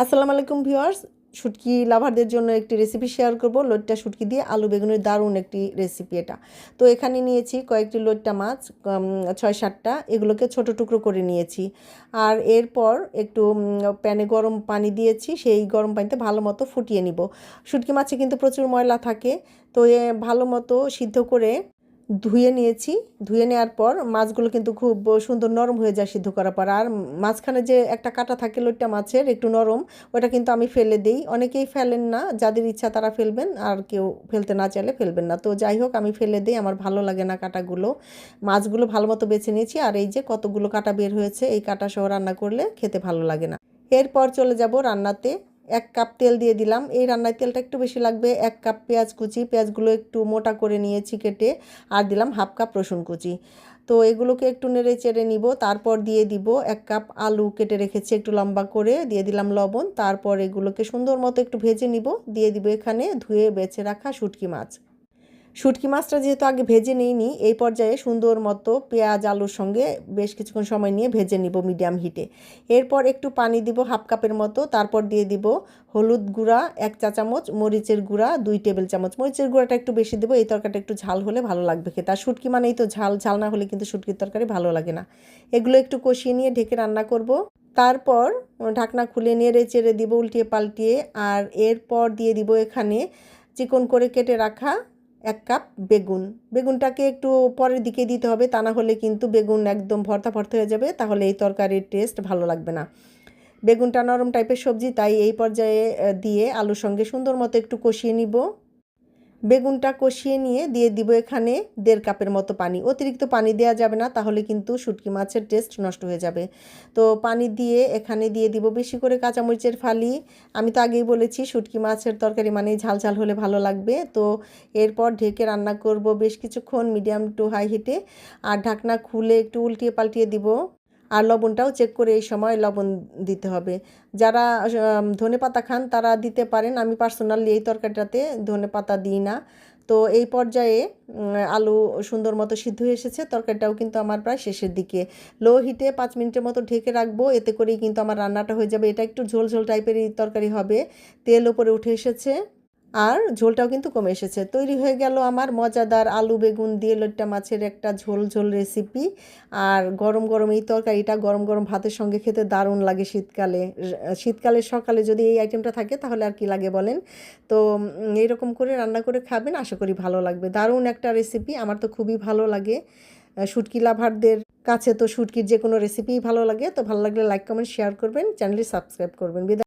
আসসালামু আলাইকুম ভিউয়ার্স, শুটকি লাভারদের জন্য একটি রেসিপি শেয়ার করব। লইট্টা শুটকি দিয়ে আলু বেগুনের দারুণ একটি রেসিপি এটা। তো এখানে নিয়েছি কয়েকটি লইট্টা মাছ, ৬-৭টা। এগুলোকে ছোট টুকরো করে নিয়েছি। আর এরপর একটু প্যানে গরম পানি দিয়েছি, সেই গরম পানিতে ভালো মতো ফুটিয়ে নিব। শুটকি মাছে কিন্তু প্রচুর ময়লা থাকে, তো ভালো মতো সিদ্ধ করে ধুয়ে নিয়েছি। ধুয়ে নেওয়ার পর মাছগুলো কিন্তু খুব সুন্দর নরম হয়ে যায় সিদ্ধ করার পর। আর মাঝখানে যে একটা কাঁটা থাকে লইট্টা মাছের একটু নরম, ওটা কিন্তু আমি ফেলে দিই। অনেকেই ফেলেন না, যাদের ইচ্ছা তারা ফেলবেন, আর কেউ ফেলতে না চাইলে ফেলবেন না। তো যাই হোক, আমি ফেলে দিই, আমার ভালো লাগে না কাঁটাগুলো। মাছগুলো ভালো মতো বেছে নিয়েছি, আর এই যে কতগুলো কাঁটা বের হয়েছে, এই কাঁটা সহ রান্না করলে খেতে ভালো লাগে না। এরপর চলে যাব রান্নাতে। 1 কাপ তেল দিয়ে দিলাম। এই রান্নায় তেলটা একটু বেশি লাগবে। 1 কাপ পেঁয়াজ কুচি, পেঁয়াজগুলো একটু মোটা করে নিয়েছি কেটে। আর দিলাম 1/2 কাপ রসুন কুচি। তো এগুলোকে একটু নেড়ে চেড়ে নিব। তারপর দিয়ে দিব 1 কাপ আলু কেটে রেখেছি একটু লম্বা করে, দিয়ে দিলাম লবণ। তারপর এগুলোকে সুন্দর মতো একটু ভেজে নিব। দিয়ে দিব এখানে ধুয়ে বেছে রাখা শুটকি মাছ। শুটকি মাছটা যেহেতু আগে ভেজে নিইনি, এই পর্যায়ে সুন্দর মতো পেঁয়াজ আলুর সঙ্গে বেশ কিছুক্ষণ সময় নিয়ে ভেজে নিব মিডিয়াম হিটে। এরপর একটু পানি দিব 1/2 কাপের মতো। তারপর দিয়ে দিব হলুদ গুঁড়া 1 চা চামচ, মরিচের গুঁড়া 2 টেবিল চামচ। মরিচের গুঁড়াটা একটু বেশি দেবো, এই তরকারিটা একটু ঝাল হলে ভালো লাগবে খেতে। আর শুটকি মানেই তো ঝাল, ঝাল না হলে কিন্তু শুটকির তরকারি ভালো লাগে না। এগুলো একটু কষিয়ে নিয়ে ঢেকে রান্না করব। তারপর ঢাকনা খুলে নেড়ে চেড়ে দিব উল্টিয়ে পাল্টিয়ে। আর এরপর দিয়ে দিব এখানে চিকন করে কেটে রাখা 1 কাপ বেগুন। বেগুনটাকে একটু পরের দিকে দিতে হবে, তা না হলে কিন্তু বেগুন একদম ভর্তা ভর্তা হয়ে যাবে, তাহলে এই তরকারির টেস্ট ভালো লাগবে না। বেগুনটা নরম টাইপের সবজি, তাই এই পর্যায়ে দিয়ে আলুর সঙ্গে সুন্দর মতো একটু কষিয়ে নিব। বেগুনটা কষিয়ে নিয়ে দিয়ে দিব এখানে 1.5 কাপের মতো পানি। অতিরিক্ত পানি দেওয়া যাবে না, তাহলে কিন্তু শুটকি মাছের টেস্ট নষ্ট হয়ে যাবে। তো পানি দিয়ে এখানে দিয়ে দিব বেশি করে কাঁচামরিচের ফালি। আমি তো আগেই বলেছি শুটকি মাছের তরকারি মানে ঝাল ঝাল হলে ভালো লাগবে। তো এরপর ঢেকে রান্না করব বেশ কিছুক্ষণ মিডিয়াম টু হাই হিটে। আর ঢাকনা খুলে একটু উল্টিয়ে পাল্টিয়ে দিব। আর লবণটাও চেক করে এই সময় লবণ দিতে হবে। যারা ধনেপাতা খান তারা দিতে পারেন, আমি পার্সোনালি এই তরকারিটাতে ধনেপাতা দিই না। তো এই পর্যায়ে আলু সুন্দর মতো সিদ্ধ হয়ে এসেছে, তরকারিটাও কিন্তু আমার প্রায় শেষের দিকে। লো হিটে 5 মিনিটের মতো ঢেকে রাখবো, এতে করেই কিন্তু আমার রান্নাটা হয়ে যাবে। এটা একটু ঝোল ঝোল টাইপেরই তরকারি হবে। তেল উপরে উঠে এসেছে, আর ঝোলটাও কিন্তু কমে এসেছে। তৈরি হয়ে গেল আমার মজাদার আলু বেগুন দিয়ে লইট্টা মাছের একটা ঝোল ঝোল রেসিপি। আর গরম গরম এই তরকারিটা গরম গরম ভাতের সঙ্গে খেতে দারুণ লাগে শীতকালে। শীতকালের সকালে যদি এই আইটেমটা থাকে তাহলে আর কি লাগে বলেন। তো এইরকম করে রান্না করে খাবেন, আশা করি ভালো লাগবে। দারুণ একটা রেসিপি, আমার তো খুবই ভালো লাগে। শুটকি লাভারদের কাছে তো শুটকির যে কোনো রেসিপিই ভালো লাগে। তো ভালো লাগলে লাইক কমেন্ট শেয়ার করবেন, চ্যানেলটি সাবস্ক্রাইব করবেন।